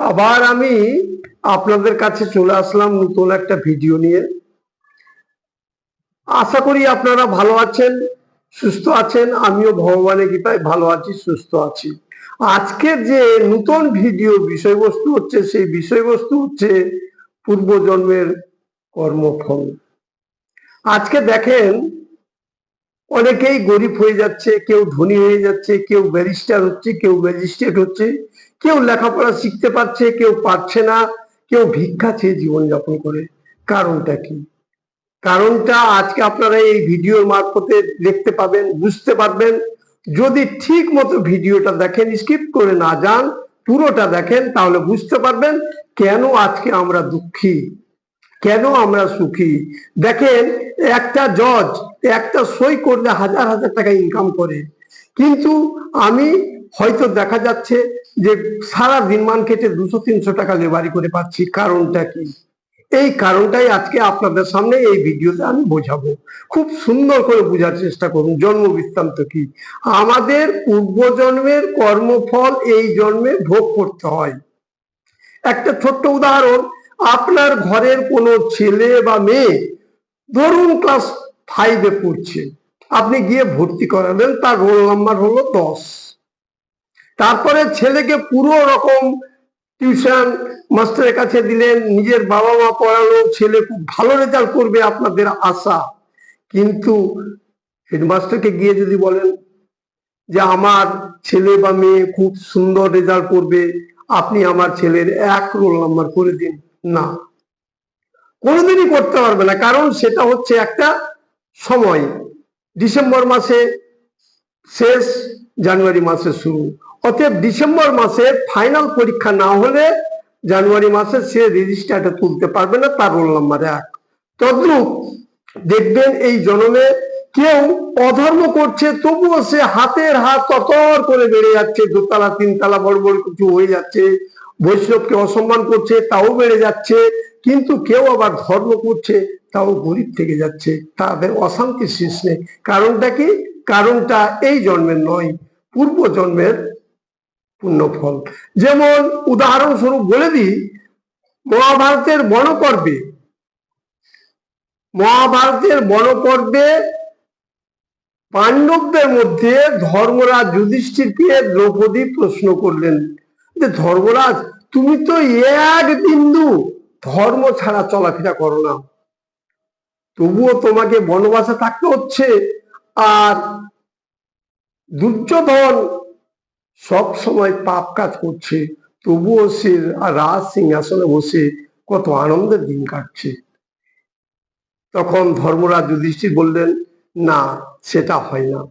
আবার আমি আপনাদের কাছে চলে আসলাম নতুন একটা ভিডিও নিয়ে। আশা করি আপনারা ভালো আছেন, সুস্থ আছেন। আমিও ভগবানের কৃপায় ভালো আছি, সুস্থ আছি। আজকের যে নতুন ভিডিও বিষয়বস্তু হচ্ছে, সেই বিষয়বস্তু হচ্ছে পূর্বজন্মের কর্মফল। আজকে দেখেন, অনেকেই গরিব হয়ে যাচ্ছে, কেউ ধনী হয়ে যাচ্ছে, কেউ ব্যারিস্টার হচ্ছে, কেউ ম্যাজিস্ট্রেট হচ্ছে, কেউ লেখাপড়া শিখতে পারছে, কেউ পারছে না, কেউ ভিক্ষা চেয়ে জীবনযাপন করে। কারণটা কি? কারণটা আজকে আপনারা এই ভিডিওর মারফতে দেখতে পাবেন, বুঝতে পারবেন। যদি ঠিক মতো ভিডিওটা দেখেন, স্কিপ করে না যান, পুরোটা দেখেন, তাহলে বুঝতে পারবেন কেন আজকে আমরা দুঃখী, কেন আমরা সুখী। দেখেন, একটা জজ একটা সই করলে হাজার হাজার টাকা ইনকাম করে, কিন্তু আমি হয়তো দেখা যাচ্ছে যে সারা দিনমান কেটে 200-300 টাকা লেবারি করে পাচ্ছি। কারণটা কি? এই কারণটাই আজকে আপনাদের সামনে এই ভিডিওতে আমি বোঝাবো। খুব সুন্দর করে বোঝার চেষ্টা করুন। জন্ম বৃত্তান্ত কি? আমাদের পূর্বজন্মের কর্মফল এই জন্মে ভোগ করতে হয়। একটা ছোট্ট উদাহরণ, আপনার ঘরের কোনো ছেলে বা মেয়ে ধরুন ক্লাস 5-এ পড়ছে, আপনি গিয়ে ভর্তি করালেন, তার রোল নাম্বার হলো 10। তারপরে ছেলেকে পুরো রকম টিউশন মাস্টারের কাছে দিলেন, নিজের বাবা মা পড়ালো, ছেলে খুব ভালো রেজাল্ট করবে আপনাদের আশা। কিন্তু হেডমাস্টারকে গিয়ে যদি বলেন যে আমার ছেলে বা মেয়ে খুব সুন্দর রেজাল্ট করবে, আপনি আমার ছেলের 1 রোল নাম্বার করে দিন, না, কোনোদিনই করতে পারবে না। কারণ সেটা হচ্ছে একটা সময়, ডিসেম্বর মাসে শেষ, জানুয়ারি মাসে শুরু। অতএব ডিসেম্বর মাসে ফাইনাল পরীক্ষা না হলে জানুয়ারি মাসে সে রেজিস্টারটা তুলতে পারবে না, তার রোল নাম্বার 1। তদ্রূপ দেখবেন এই জন্মে কেউ অধর্ম করছে, তবুও সে হাতের হাত ততর করে বেড়ে যাচ্ছে, 2 তলা 3 তলা বড় বড় কিছু হয়ে যাচ্ছে। বৈষ্ণবকে অসম্মান করছে, তাও বেড়ে যাচ্ছে। কিন্তু কেউ আবার ধর্ম করছে, তাও গরিব থেকে যাচ্ছে, তাদের অশান্তি শেষ নেই। কারণটা কি? কারণটা এই জন্মের নয়, পূর্ব জন্মের পুণ্যফল। যেমন উদাহরণস্বরূপ বলে দিই, মহাভারতের বনপর্বে পাণ্ডবদের মধ্যে ধর্মরাজ যুধিষ্ঠিরকে দ্রৌপদী প্রশ্ন করলেন যে, ধর্মরাজ, তুমি তো এক বিন্দু ধর্ম ছাড়া চলাফেরা করো না, তবুও তোমাকে বনবাসে থাকতে হচ্ছে। আর দুর্যোধন সব সময় পাপ কাজ করছে, তবুও সে রাজ সিংহাসনে বসে কত আনন্দের দিন কাটছে। তখন ধর্মরাজ যুধিষ্ঠির বললেন, না, সেটা হয় না।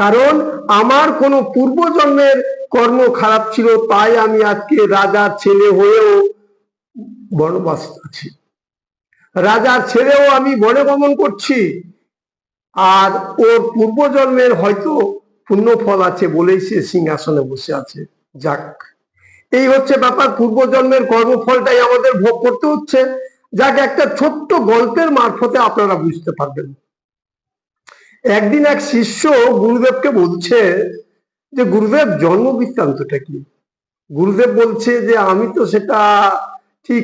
কারণ আমার কোনো পূর্বজন্মের কর্ম খারাপ ছিল, তাই আমি আজকে রাজার ছেলে হয়েও বনবাস আছি, রাজার ছেলেও আমি বনে গমন করছি। আর ওর পূর্বজন্মের হয়তো পুণ্যফল আছে বলেই সে সিংহাসনে বসে আছে। যাক, এই হচ্ছে ব্যাপার। পূর্বজন্মের কর্মফলটাই আমাদের ভোগ করতে হচ্ছে। যাক, একটা ছোট্ট গল্পের মারফতে আপনারা বুঝতে পারবেন। একদিন এক শিষ্য গুরুদেবকে বলছে যে, গুরুদেব, জন্ম বৃত্তান্তটা কি? গুরুদেব বলছে যে, আমি তো সেটা ঠিক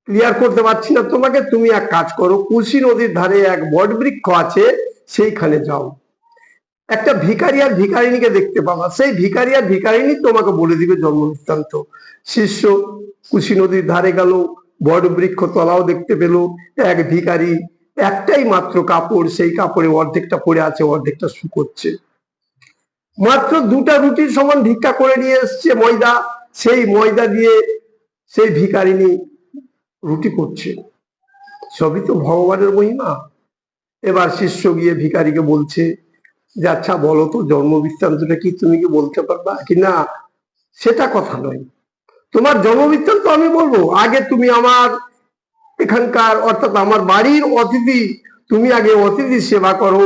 ক্লিয়ার করতে পারছি না তোমাকে, তুমি এক কাজ করো, কুশি নদীর ধারে এক বট বৃক্ষ আছে, সেইখানে যাও, একটা ভিখারি আর ভিখারিণীকে দেখতে পাবা, সেই ভিখারি আর ভিখারিণী তোমাকে বলে দিবে জন্ম বৃত্তান্ত। শিষ্য কুশি নদীর ধারে গেল, বট বৃক্ষ তলাও দেখতে পেল, এক ভিখারি, একটাই মাত্র কাপড়, সেই কাপড়ে অর্ধেকটা পড়ে আছে, অর্ধেকটা শুকোচ্ছে। মাত্র 2টা রুটির সমান ভিক্ষা করে নিয়ে এসছে ময়দা, সেই ময়দা দিয়ে সেই ভিখারিণী রুটি করছে। সবই তো ভগবানের মহিমা। এবার শিষ্য গিয়ে ভিখারিকে বলছে যে, আচ্ছা বলো তো, জন্ম বৃত্তান্তটা কি, তুমি কি বলতে পারবা কি? না, সেটা কথা নয়, তোমার জন্ম বৃত্তান্ত আমি বলবো, আগে তুমি আমার এখানকার, অর্থাৎ আমার বাড়ির অতিথি, তুমি আগে অতিথি সেবা করো,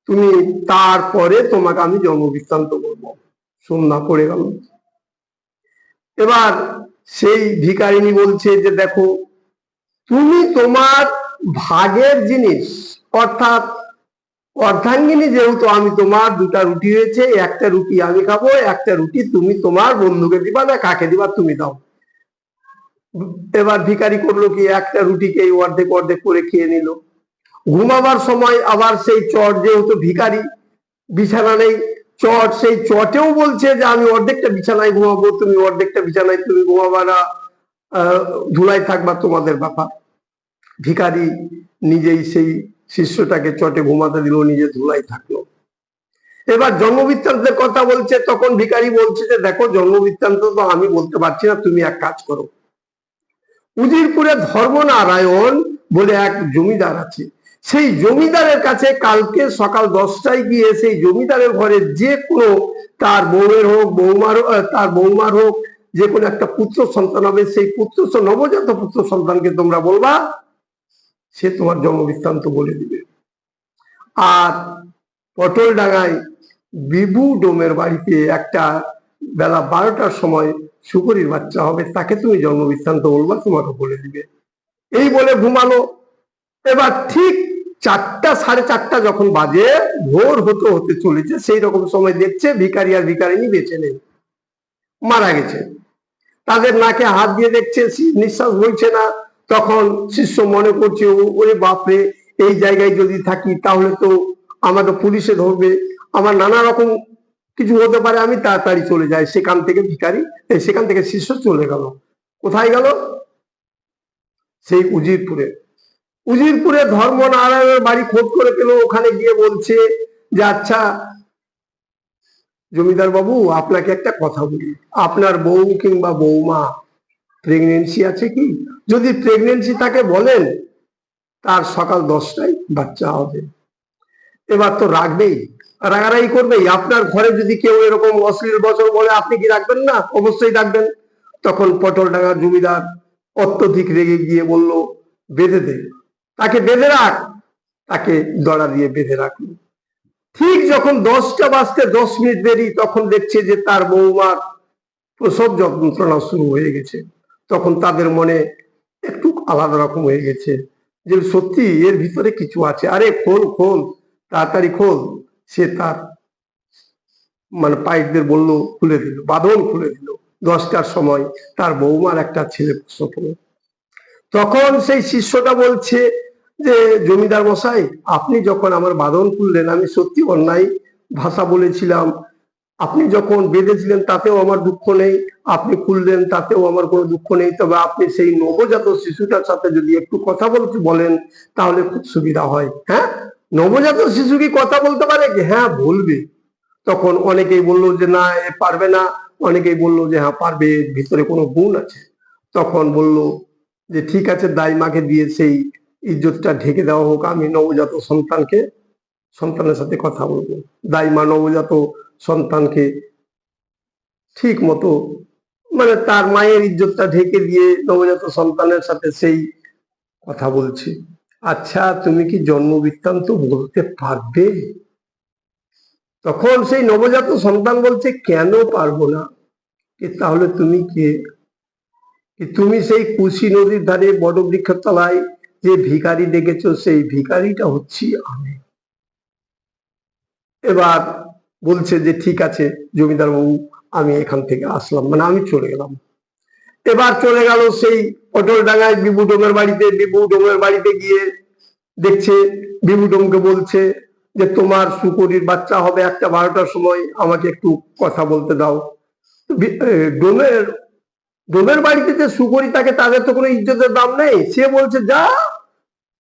তুমি, তারপরে তোমাকে আমি জন্ম বৃত্তান্ত বলবো। সন্ধ্যা পড়ে গেল। এবার সেই ভিখারিণী বলছে যে, দেখো, তুমি তোমার ভাগের জিনিস, অর্থাৎ অর্ধাঙ্গিনী যেহেতু আমি, তোমার 2টা রুটি হয়েছে, একটা রুটি আমি খাবো, একটা রুটি তুমি তোমার বন্ধুকে দিবা, না কাকে দিবা তুমি দাও। এবার ভিখারি করলো কি, একটা রুটিকে অর্ধেক অর্ধেক করে খেয়ে নিল। ঘুমাবার সময় আবার সেই চট, যেহেতু ভিখারি বিছানা নেই, চট, সেই চটেও বলছে যে আমি অর্ধেকটা বিছানায় ঘুমাবো, তুমি অর্ধেকটা বিছানায় তুমি ঘুমাবা না, ধুলাই থাকবা তোমাদের ব্যাপার। ভিখারি নিজেই সেই শিষ্যটাকে চটে ঘুমাতে দিল, নিজে ধুলাই থাকলো। এবার জন্মবৃত্তান্তের কথা বলছে, তখন ভিখারি বলছে যে দেখো জন্মবৃত্তান্ত তো আমি বলতে পারছি না, তুমি এক কাজ করো। উজিরপুরে ধর্মনারায়ণ বলে এক জমিদার আছে, সেই জমিদারের কাছে কালকে সকাল 10টায় গিয়ে সেই জমিদারের ঘরে যে কোনো তার বউয়ের হোক, তার বৌমার হোক, যে কোনো একটা পুত্র সন্তান হবে, সেই নবজাত পুত্র সন্তানকে তোমরা বলবা, সে তোমার জন্মবৃত্তান্ত বলে দিবে। আর পটলডাঙ্গায় বিভু ডোমের বাড়িতে একটা বেলা 12টার সময় শুকরির বাচ্চা হবে, তাকে তুমি জন্মবৃত্তান্ত বলবা, তোমাকে বলে দিবে। এই বলে ঘুমালো। এবার ঠিক 4টা 4:30 যখন বাজে, ভোর হতে হতে চলেছে, সেই রকম সময় দেখছে ভিখারি আর ভিখারিনী বেঁচে নেই, মারা গেছে। তাদের নাকে হাত দিয়ে দেখছে, নিঃশ্বাস বইছে না। তখন শিষ্য মনে করছে, ওরে বাপরে, এই জায়গায় যদি থাকি তাহলে তো আমাকে পুলিশে ধরবে, আমার নানা রকম কিছু হতে পারে, আমি তাড়াতাড়ি চলে যাই। সেখান থেকে শিষ্য চলে গেল। কোথায় গেল? সেই উজিরপুরে ধর্মনারায়ণের বাড়ি খোঁজ করে পেল। ওখানে গিয়ে বলছে যে আচ্ছা জমিদার বাবু, আপনাকে একটা কথা বলি, আপনার বউ কিংবা বৌমা প্রেগনেন্সি আছে কি? যদি প্রেগনেন্সি থাকে বলেন, তার সকাল 10টায় বাচ্চা হবে। এবার তো রাখবেই, রাগারাগি করবেই। আপনার ঘরে যদি কেউ এরকম অশ্লীল বচন বলে, আপনি কি রাখবেন না? অবশ্যই রাখবেন। তখন পটলডাঙ্গার জমিদার অত্যধিক রেগে গিয়ে বলল, বেঁধে দে, তাকে বেঁধে রাখ। তাকে দড়া দিয়ে বেঁধে রাখলো। ঠিক যখন 10টা বাজতে 10 মিনিট দেরি, তখন দেখছে যে তার বৌমার প্রসব যন্ত্রণা শুরু হয়ে গেছে। তখন তাদের মনে একটু আলাদা রকম হয়ে গেছে যে সত্যি এর ভিতরে কিছু আছে, আরে খোল খোল, তাড়াতাড়ি খোল। সে তার পাইকদের বললো, খুলে দিল, বাঁধন খুলে দিল। 10টার সময় তার বৌমার একটা ছেলে প্রসব হলো। তখন সেই শিষ্যটা বলছে যে জমিদার মশাই, আপনি যখন আমার বাঁধন খুললেন, আমি সত্যি অন্যায় ভাষা বলেছিলাম, আপনি যখন বেঁধেছিলেন তাতেও আমার দুঃখ নেই, আপনি খুললেন তাতেও আমার কোনো দুঃখ নেই, তবে আপনি সেই নবজাত শিশুটার সাথে যদি একটু কথা বলেন তাহলে খুব সুবিধা হয়। হ্যাঁ, নবজাত শিশু কি কথা বলতে পারে? হ্যাঁ, বলবে। তখন অনেকেই বললো যে না, এ পারবে না, অনেকেই বললো যে হ্যাঁ পারবে, ভিতরে কোনো গুণ আছে। তখন বলল যে ঠিক আছে, দাইমাকে দিয়ে সেই ইজ্জতটা ঢেকে দেওয়া হোক, আমি নবজাত সন্তানের সাথে কথা বলবো। দাইমা নবজাত সন্তানকে ঠিক মতো, তার মায়ের ইজ্জতটা ঢেকে দিয়ে নবজাত সন্তানের সাথে সেই কথা বলছে। আচ্ছা, তুমি কি জন্ম বৃত্তান্ত বলতে পারবে? তখন সেই নবজাত সন্তান বলছে, কেন পারবো না? তাহলে তুমি কে? তুমি সেই কুশি নদীর ধারে বড় বৃক্ষের তলায় যে ভিখারি দেখেছো, সেই ভিখারিটা হচ্ছি আমি। এবার বলছে যে ঠিক আছে জমিদার বাবু, আমি এখান থেকে আসলাম, আমি চলে গেলাম। এবার চলে গেল সেই পটলডাঙ্গায় বিভু ডোমের বাড়িতে। বিভু ডোমের বাড়িতে গিয়ে দেখছে, বিভু ডোমকে বলছে যে তোমার শুকরির বাচ্চা হবে একটা 12টার সময়, আমাকে একটু কথা বলতে দাও। ডোমের বাড়িতে যে শুকরি থাকে, তাদের তো কোনো ইজ্জতের দাম নেই। সে বলছে যা,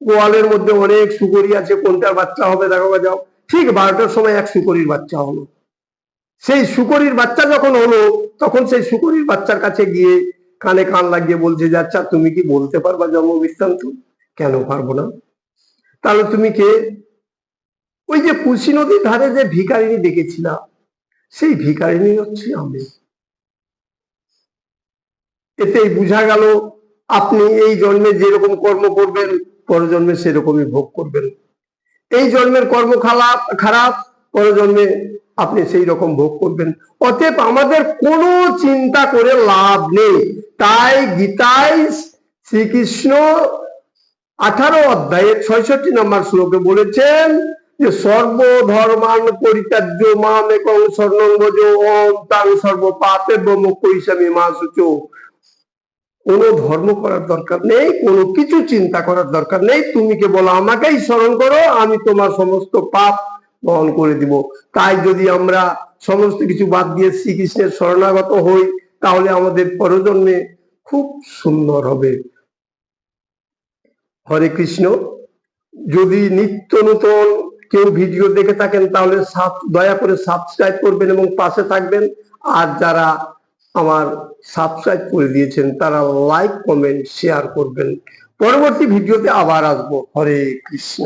গোয়ালের মধ্যে অনেক শুকরি আছে, কোনটার বাচ্চা হবে দেখো যাও। ঠিক 12টার সময় এক শুকরির বাচ্চা হলো। সেই শুকরির বাচ্চা যখন হলো, তখন সেই শুকরির বাচ্চার কাছে গিয়ে কানে কান লাগিয়ে বলছে যে আচ্ছা, তুমি কি বলতে পারবা জন্ম বৃত্তান্ত? কেন পারবো না? তাহলে তুমি কে? ওই যে কুশি নদীর ধারে যে ভিখারিনী দেখেছিলাম, সেই ভিখারিনী হচ্ছে আমি। এতেই বোঝা গেল, আপনি এই জন্মে যেরকম কর্ম করবেন, পরজন্মে সেরকমই ভোগ করবেন। এই জন্মের কর্ম খারাপ, পরজন্মে আপনি সেই রকম ভোগ করবেন। অতএব আমাদের কোনো চিন্তা করে লাভ নেই। তাই গীতায় শ্রীকৃষ্ণ 18 অধ্যায়ের 66 নম্বর শ্লোকে বলেছেন যে সর্বধর্মান পরিত্যাজ্য মাম একং শরণং ভজ ওম তাং সর্ব পাপেভ্যো মোক্ষয়িষ্যামি মা শুচো। কোনো ধর্ম করার দরকার নেই, কোনো কিছু চিন্তা করার দরকার নেই। তুমি কেবল আমাকেই স্মরণ করো, আমি তোমার সমস্ত পাপ বহন করে দিব। তাই যদি আমরা সমস্ত কিছু বাদ দিয়ে শ্রীকৃষ্ণের শরণাগত হই, তাহলে আমাদের পরজন্মে খুব সুন্দর হবে। হরে কৃষ্ণ। যদি নিত্য নতুন কেউ ভিডিও দেখে থাকেন তাহলে দয়া করে সাবস্ক্রাইব করবেন এবং পাশে থাকবেন। আর যারা আমার সাবস্ক্রাইব করে দিয়েছেন তারা লাইক, কমেন্ট, শেয়ার করবেন। পরবর্তী ভিডিওতে আবার আসবো। হরে কৃষ্ণ।